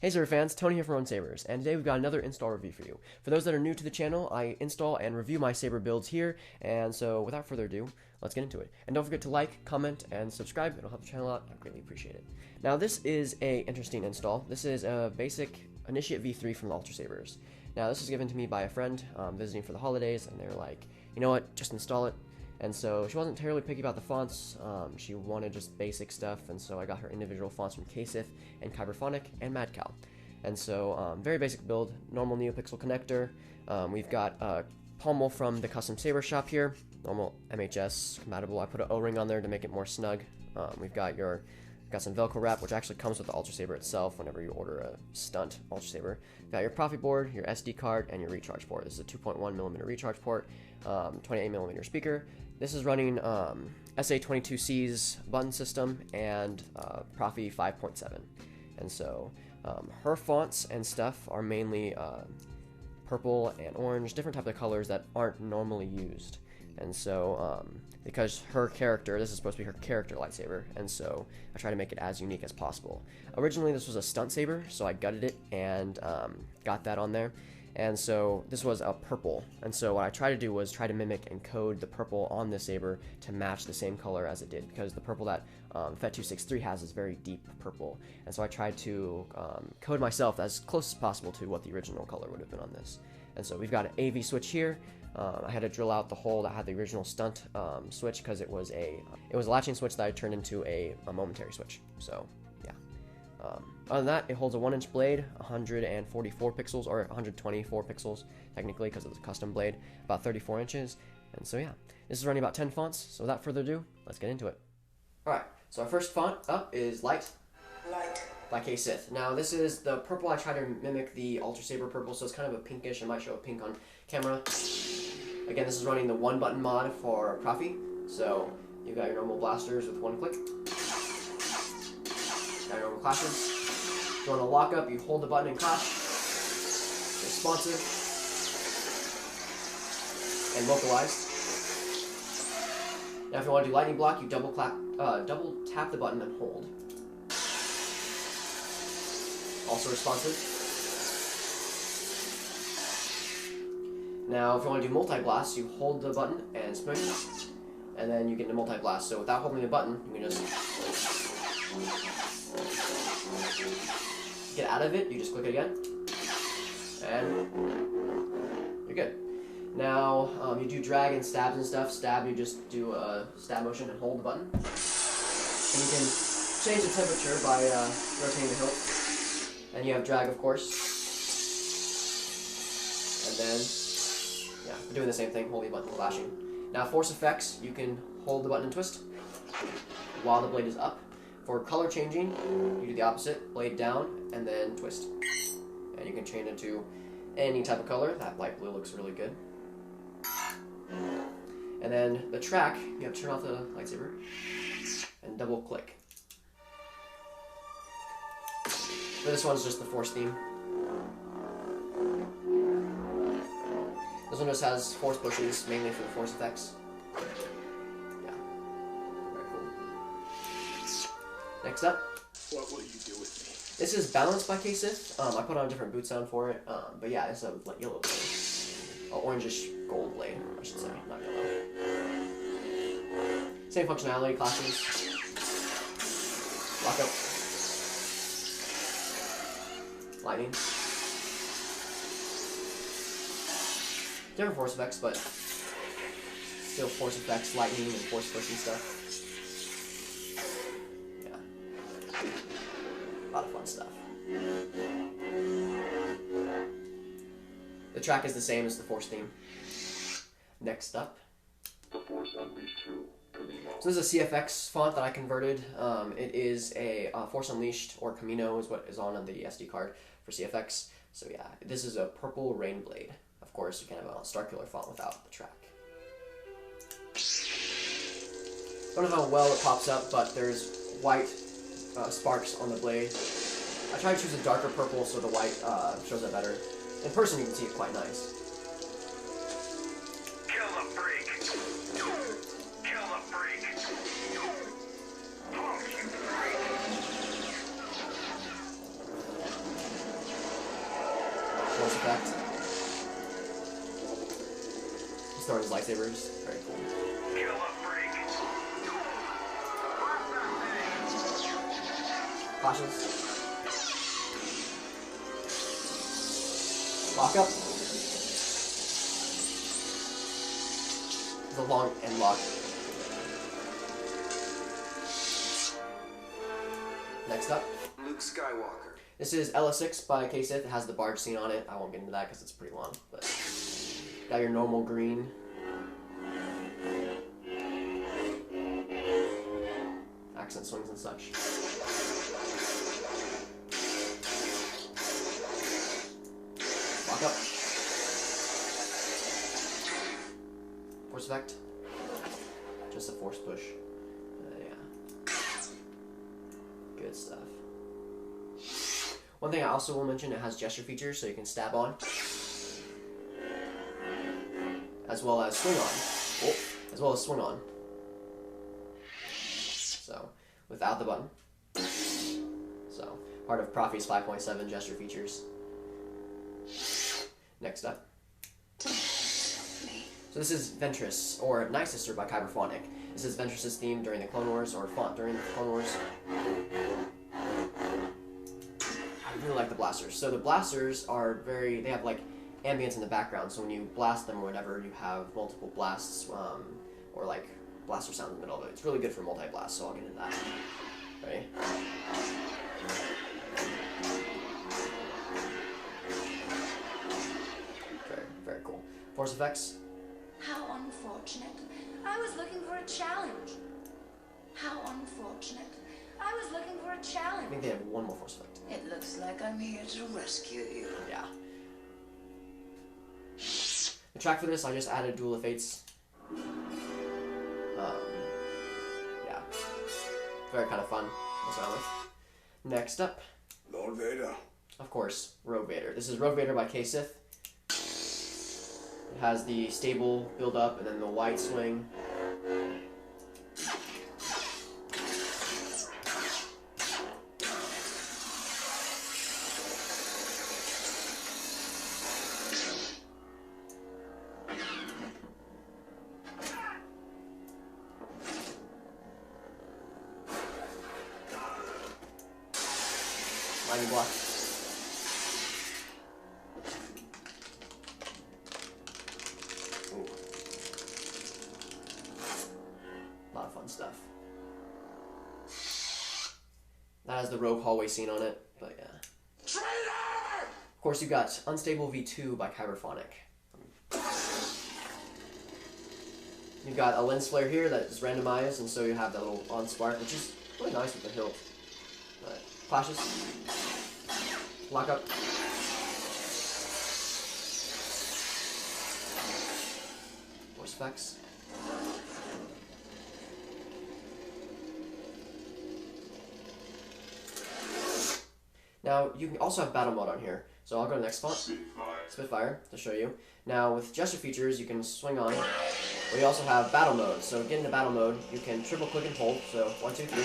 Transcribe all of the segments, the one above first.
Hey Saber fans, Tony here from Ultrasabers, and today we've got another install review for you. For those that are new to the channel, I install and review my Saber builds here, and so without further ado, let's get into it. And don't forget to like, comment, and subscribe. It'll help the channel out. I greatly appreciate it. Now this is a interesting install. This is a basic Initiate V3 from the Ultrasabers. Now this was given to me by a friend visiting for the holidays, and they were like, you know what, just install it. And so she wasn't terribly picky about the fonts. She wanted just basic stuff, and so I got her individual fonts from Ksith and Kyberphonic and MadCal. And so very basic build, normal Neopixel connector. We've got a pommel from the custom saber shop here, normal MHS compatible. I put an O-ring on there to make it more snug. We've got some Velcro wrap, which actually comes with the Ultrasaber itself whenever you order a stunt Ultrasaber. You've got your proffie board, your SD card, and your recharge port. This is a 2.1mm recharge port, 28mm speaker. This is running SA22C's button system and proffie 5.7. And so her fonts and stuff are mainly purple and orange, different types of colors that aren't normally used. And so because her character, this is supposed to be her character lightsaber, and so I try to make it as unique as possible. Originally this was a stunt saber, so I gutted it and got that on there. And so this was a purple, and so what I tried to do was try to mimic and code the purple on this saber to match the same color as it did, because the purple that FET263 has is very deep purple, and so I tried to code myself as close as possible to what the original color would have been on this. And so we've got an AV switch here. I had to drill out the hole that had the original stunt switch, because it was a latching switch that I turned into a momentary switch. So yeah. Other than that, it holds a 1-inch blade, 144 pixels, or 124 pixels technically, because it's a custom blade, about 34 inches. And so yeah, this is running about 10 fonts. So without further ado, let's get into it. Alright, so our first font up is Light by Ksith. Now this is the purple. I try to mimic the Ultrasaber purple, so it's kind of a pinkish. I might show a pink on camera. Again, this is running the one button mod for proffie. So you've got your normal blasters with one click. Got your normal clashes. If you want to lock up, you hold the button and clash. Responsive and localized. Now if you want to do lightning block, you double tap the button and hold. Also responsive. Now if you want to do multi-blast, you hold the button and spin, and then you get into multi-blast. So without holding the button, you can just get out of it, you just click it again, and you're good. Now, you do drag and stabs and stuff. Stab, you just do a stab motion and hold the button. And you can change the temperature by rotating the hilt. And you have drag, of course. And then, yeah, we're doing the same thing, holding the button, flashing. Now, force effects, you can hold the button and twist while the blade is up. For color changing, you do the opposite, blade down, and then twist. And you can change it to any type of color. That light blue looks really good. And then the track, you have to turn off the lightsaber and double click. So this one's just the force theme. This one just has force pushes, mainly for the force effects. Next up, what will you do with me? This is Balanced by Ksith. I put on a different boot sound for it, but yeah, it's a yellow blade. Orangish gold blade, I should say, not yellow. Same functionality, clashes. Lock up. Lightning. Different force effects, but still force effects, lightning, and force push and stuff. A lot of fun stuff. The track is the same as the Force theme. Next up. So this is a CFX font that I converted. It is a Force Unleashed, or Camino is what is on the SD card for CFX. So yeah, this is a purple rain blade. Of course, you can't have a Starkiller font without the track. I don't know how well it pops up, but there's white sparks on the blade. I try to choose a darker purple so the white shows up better. In person you can see it quite nice. Kill the freak! Kill the freak! Punk, you freak! force effect. He's throwing his lightsabers. Very cool. Kill a freak. Cautious. Lock up. It's a long end lock. Next up. Luke Skywalker. This is LS6 by K-Sith. It has the barge scene on it. I won't get into that because it's pretty long. But got your normal green. Accent swings and such. Lock up. Force effect. Just a force push. Yeah. Good stuff. One thing I also will mention, it has gesture features, so you can stab on, as well as swing on. Oh, as well as swing on. So, without the button. So, part of Proffie's 5.7 gesture features. Next up. So this is Ventress, or Night Sister by Kyberphonic. This is Ventress's theme during the Clone Wars, or font during the Clone Wars. I really like the blasters. So the blasters are they have like ambience in the background, so when you blast them or whatever, you have multiple blasts, or like blaster sound in the middle of it. It's really good for multi-blast, so I'll get into that. Ready? Very, very cool. Force effects. How unfortunate. I was looking for a challenge. How unfortunate. I was looking for a I challenge. think they have one more force effect. It looks like I'm here to rescue you. Yeah. The track for this, I just added Duel of Fates. Yeah. Very kind of fun. That's what I like. Next up, Lord Vader. of course, Rogue Vader. This is Rogue Vader by K-Sith. It has the stable build up and then the wide swing. Lightning block. Ooh. A lot of fun stuff. That has the rogue hallway scene on it, but yeah. Traitor! Of course, you got Unstable V2 by Kyberphonic. You've got a lens flare here that is randomized, and so you have that little on spark, which is really nice with the hilt. But flashes, lock up. More specs. Now, you can also have battle mode on here. So I'll go to the next font, Spitfire, to show you. Now, with gesture features, you can swing on, but you also have battle mode. So get into battle mode, you can triple click and hold, so 1, 2, 3.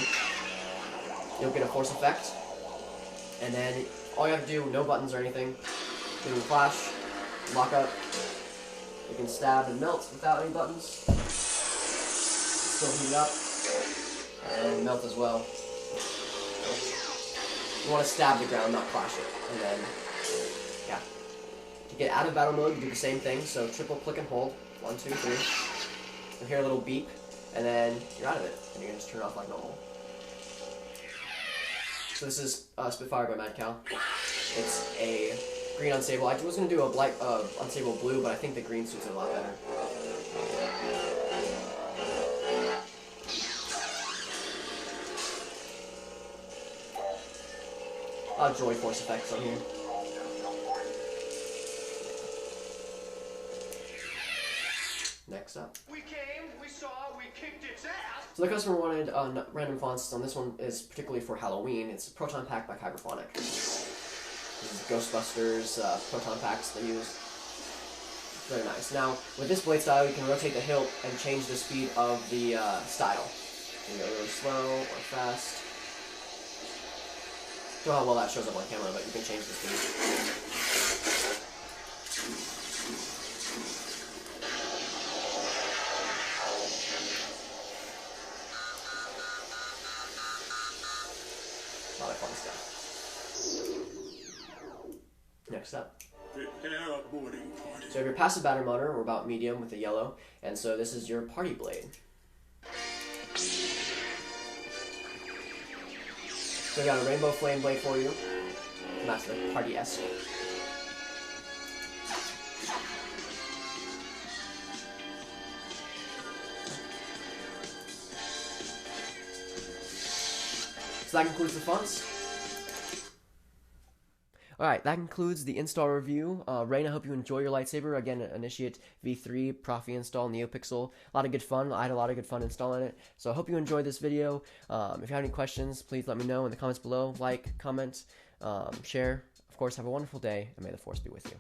You'll get a force effect, and then all you have to do, no buttons or anything, you can flash, lock up, you can stab and melt without any buttons, still heat up, and melt as well. You want to stab the ground, not flash it, and then, yeah. To get out of battle mode, you do the same thing, so triple click and hold, 1, 2, 3, you'll hear a little beep, and then you're out of it, and you can just turn it off like normal. So this is Spitfire by Mad Cow. It's a green unstable. I was going to do a light unstable blue, but I think the green suits it a lot better. Joy force effects on here. Next up. We came, we saw, we kicked its ass. So the customer wanted random fonts. On this one is particularly for Halloween. It's a Proton Pack by Kyberphonic. This is Ghostbusters Proton Packs they use. Very nice. Now, with this blade style, you can rotate the hilt and change the speed of the style. You can go really slow or fast. Don't know how well that shows up on camera, but you can change the speed. next up. Prepare a boarding party. So you have your passive battle motor, we're about medium with the yellow, and so this is your party blade. So we got a rainbow flame blade for you. And that's the party-esque. So that concludes the fonts. Alright, that concludes the install review. Rain, I hope you enjoy your lightsaber. Again, Initiate V3, proffie install, Neopixel. A lot of good fun. I had a lot of good fun installing it. So I hope you enjoyed this video. If you have any questions, please let me know in the comments below. Like, comment, share. Of course, have a wonderful day, and may the Force be with you.